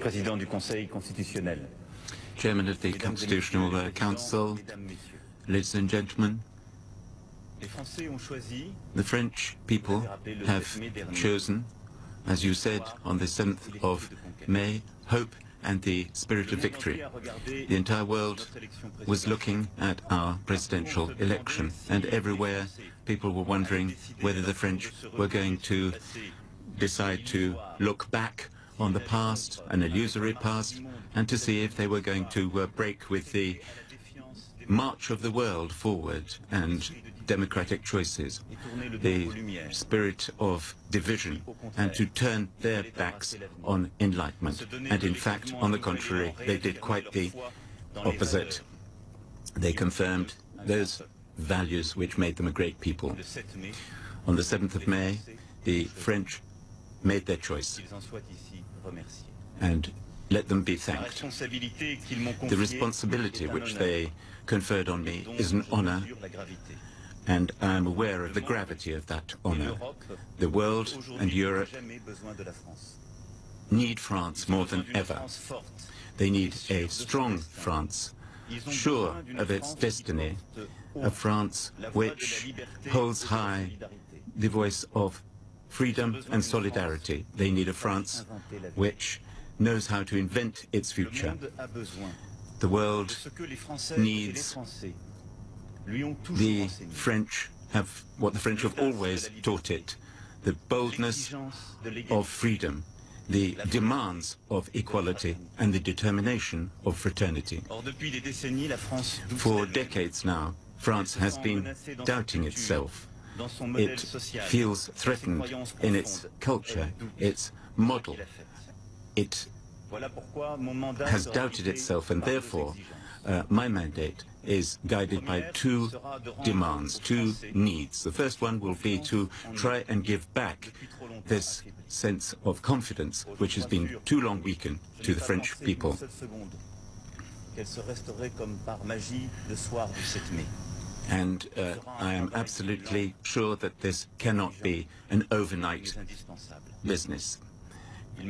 Président du Conseil constitutionnel. Chairman of the Constitutional Council, ladies and gentlemen, the French people have chosen, as you said, on the 7th of May, hope and the spirit of victory. The entire world was looking at our presidential election, and everywhere people were wondering whether the French were going to decide to look back on the past, an illusory past, and to see if they were going to break with the march of the world forward and democratic choices, the spirit of division, and to turn their backs on enlightenment. And in fact, on the contrary, they did quite the opposite. They confirmed those values which made them a great people. On the 7th of May, the French made their choice, and let them be thanked. The responsibility which they conferred on me is an honor, and I am aware of the gravity of that honor. The world and Europe need France more than ever. They need a strong France, sure of its destiny, a France which holds high the voice of freedom and solidarity. They need a France which knows how to invent its future. The world needs the French, what the French have always taught it, the boldness of freedom, the demands of equality, and the determination of fraternity. For decades now, France has been doubting itself. It feels threatened in its culture, its model. It has doubted itself, and therefore my mandate is guided by two demands, two needs. The first one will be to try and give back this sense of confidence which has been too long weakened to the French people. And I am absolutely sure that this cannot be an overnight business.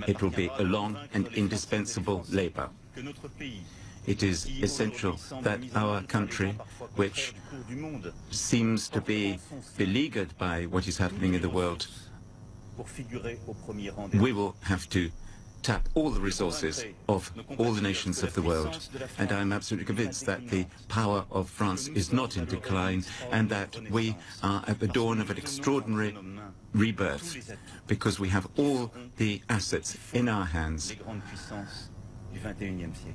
It will be a long and indispensable labor. It is essential that our country, which seems to be beleaguered by what is happening in the world, we will have to tap all the resources of all the nations of the world. And I am absolutely convinced that the power of France is not in decline, and that we are at the dawn of an extraordinary rebirth, because we have all the assets in our hands,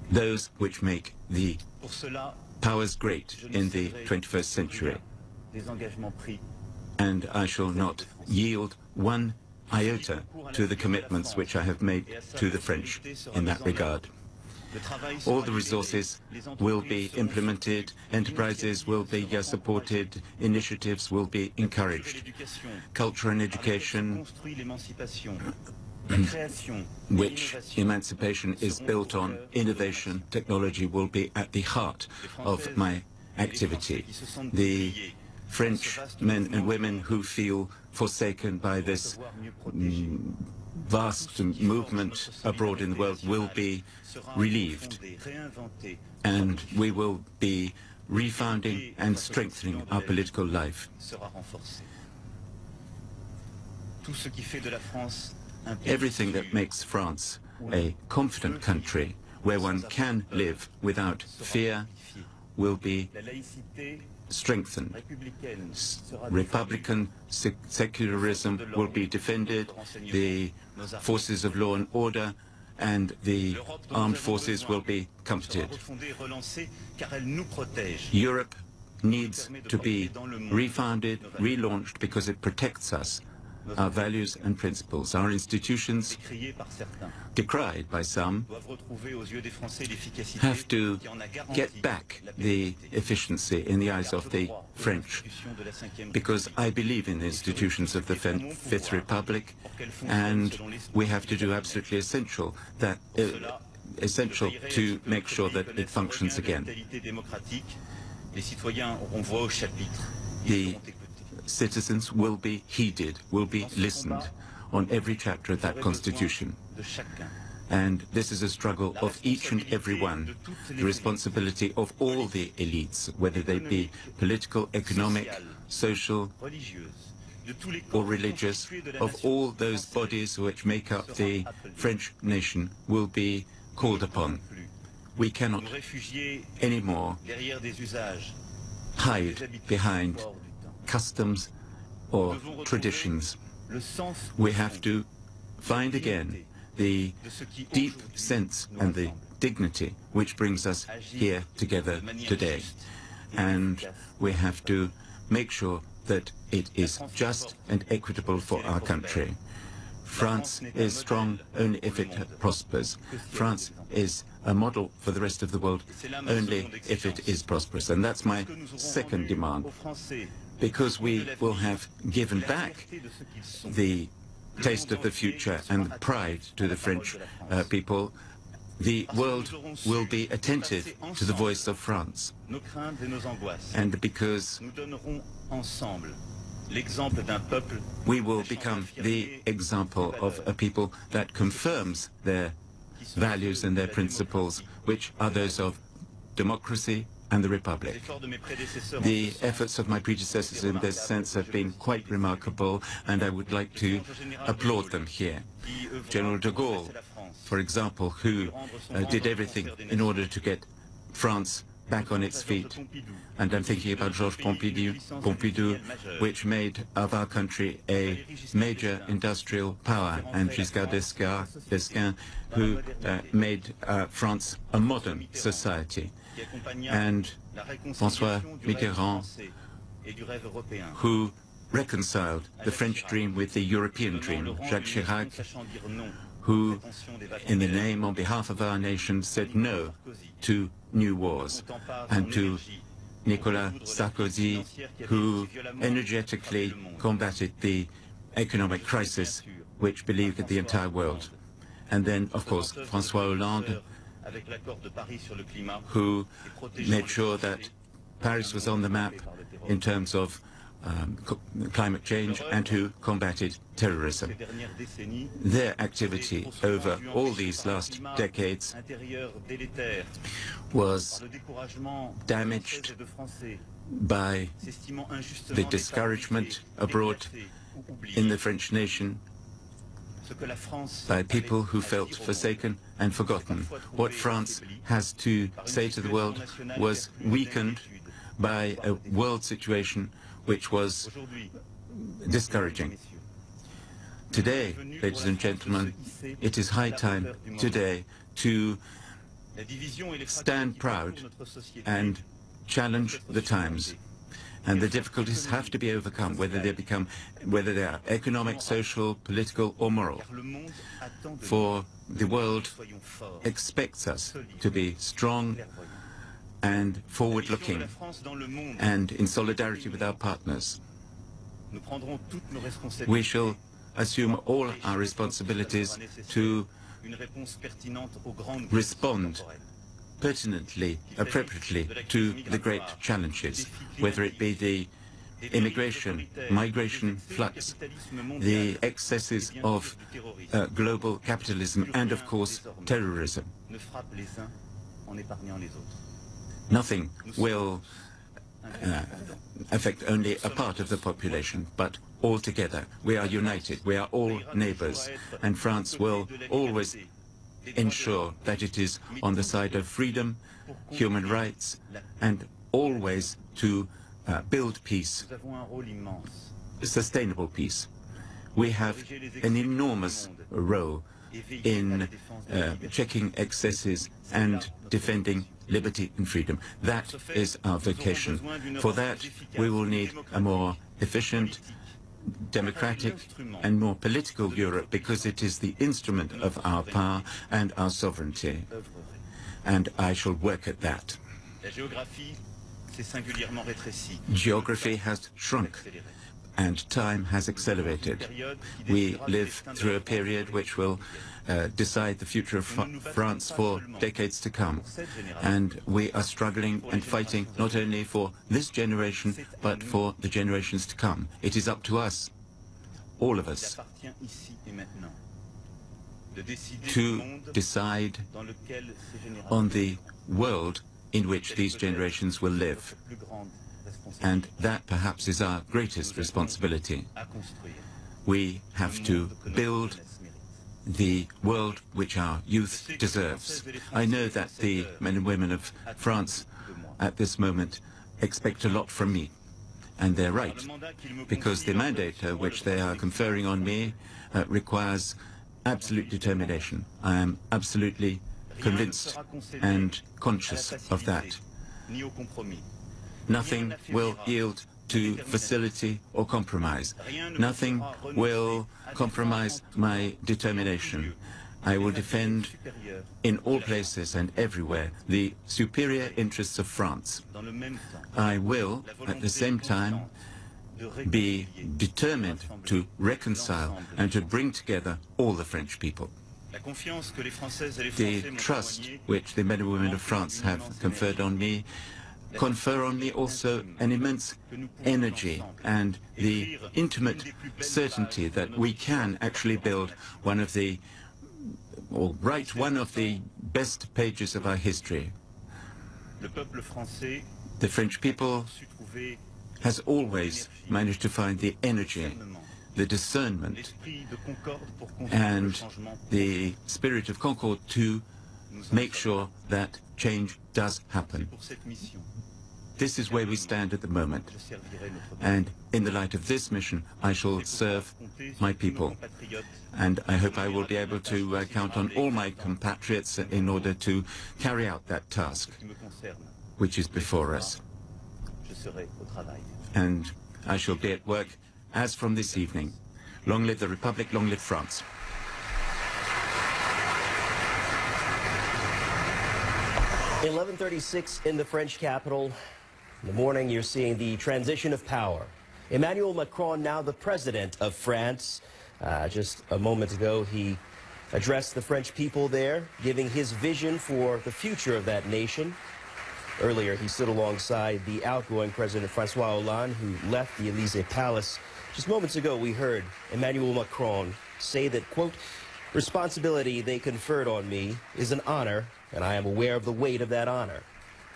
those which make the powers great in the 21st century. And I shall not yield one iota to the commitments which I have made to the French in that regard. All the resources will be implemented, enterprises will be supported, initiatives will be encouraged. Culture and education, which emancipation is built on, innovation, technology, will be at the heart of my activity. The French men and women who feel forsaken by this vast movement abroad in the world will be relieved, and we will be refounding and strengthening our political life. Everything that makes France a confident country, where one can live without fear, will be strengthened. Republican secularism will be defended, the forces of law and order and the armed forces will be comforted. Europe needs to be refounded, relaunched, because it protects us, our values and principles. Our institutions, decried by some, have to get back the efficiency in the eyes of the French, because I believe in the institutions of the Fifth Republic, and we have to do absolutely essential to make sure that it functions again. The citizens will be heeded, will be listened on every chapter of that constitution. And this is a struggle of each and every one, the responsibility of all the elites, whether they be political, economic, social, or religious, of all those bodies which make up the French nation will be called upon. We cannot anymore hide behind customs or traditions. We have to find again the deep sense and the dignity which brings us here together today. And we have to make sure that it is just and equitable for our country. France is strong only if it prospers. France is a model for the rest of the world only if it is prosperous. And that's my second demand. Because we will have given back the taste of the future and pride to the French people, the world will be attentive to the voice of France. And because we will become the example of a people that confirms their values and their principles, which are those of democracy and the Republic. The efforts of my predecessors in this sense have been quite remarkable, and I would like to applaud them here. General de Gaulle, for example, who did everything in order to get France back on its feet. And I'm thinking about Georges Pompidou, which made of our country a major industrial power, and Giscard d'Estaing, who made France a modern society, and François Mitterrand, who reconciled the French dream with the European dream, Jacques Chirac, who, in the name on behalf of our nation, said no to new wars, and to Nicolas Sarkozy, who energetically combated the economic crisis which believed the entire world. And then, of course, François Hollande, who made sure that Paris was on the map in terms of climate change, and who combated terrorism. Their activity over all these last decades was damaged by the discouragement abroad in the French nation, by people who felt forsaken and forgotten. What France has to say to the world was weakened by a world situation which was discouraging. Today, ladies and gentlemen, it is high time today to stand proud and challenge the times. And the difficulties have to be overcome, whether they are economic, social, political, or moral. For the world expects us to be strong and forward-looking, and in solidarity with our partners. We shall assume all our responsibilities to respond pertinently, appropriately to the great challenges, whether it be the immigration, migration flux, the excesses of global capitalism, and of course terrorism. Nothing will affect only a part of the population, but all together. We are united, we are all neighbors, and France will always ensure that it is on the side of freedom, human rights, and always to build peace, sustainable peace. We have an enormous role in checking excesses and defending liberty and freedom. That is our vocation. For that, we will need a more efficient, democratic and more political Europe, because it is the instrument of our power and our sovereignty. And I shall work at that. Geography has shrunk and time has accelerated. We live through a period which will decide the future of France for decades to come. And we are struggling and fighting not only for this generation, but for the generations to come. It is up to us, all of us, to decide on the world in which these generations will live. And that perhaps is our greatest responsibility. We have to build the world which our youth deserves. I know that the men and women of France at this moment expect a lot from me. And they're right, because the mandate which they are conferring on me requires absolute determination. I am absolutely convinced and conscious of that. Nothing will yield to facility or compromise. Nothing will compromise my determination. I will defend in all places and everywhere the superior interests of France. I will, at the same time, be determined to reconcile and to bring together all the French people. The trust which the men and women of France have conferred on me confer on me also an immense energy and the intimate certainty that we can actually build one of the, or write one of the best pages of our history. The French people has always managed to find the energy, the discernment, and the spirit of concord to make sure that change does happen. This is where we stand at the moment. And in the light of this mission, I shall serve my people. And I hope I will be able to count on all my compatriots in order to carry out that task, which is before us. And I shall be at work as from this evening. Long live the Republic, long live France. (11:36) in the French capital. In the morning, you're seeing the transition of power. Emmanuel Macron, now the president of France. Just a moment ago, he addressed the French people there, giving his vision for the future of that nation. Earlier, he stood alongside the outgoing President François Hollande, who left the Élysée Palace. Just moments ago, we heard Emmanuel Macron say that, quote, "Responsibility they conferred on me is an honor, and I am aware of the weight of that honor."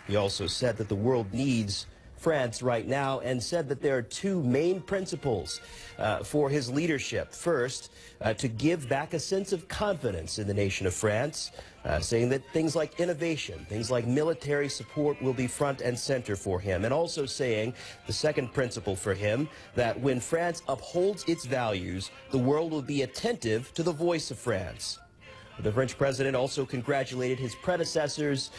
He also said that the world needs France right now, and said that there are two main principles for his leadership. First, to give back a sense of confidence in the nation of France, saying that things like innovation, things like military support will be front and center for him. And also saying, the second principle for him, that when France upholds its values, the world will be attentive to the voice of France. The French president also congratulated his predecessors,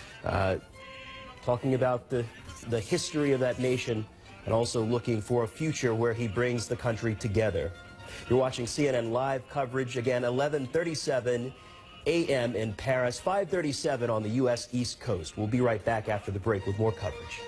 talking about the history of that nation, and also looking for a future where he brings the country together. You're watching CNN Live coverage, again, 11:37 a.m. in Paris, 5:37 on the U.S. East Coast. We'll be right back after the break with more coverage.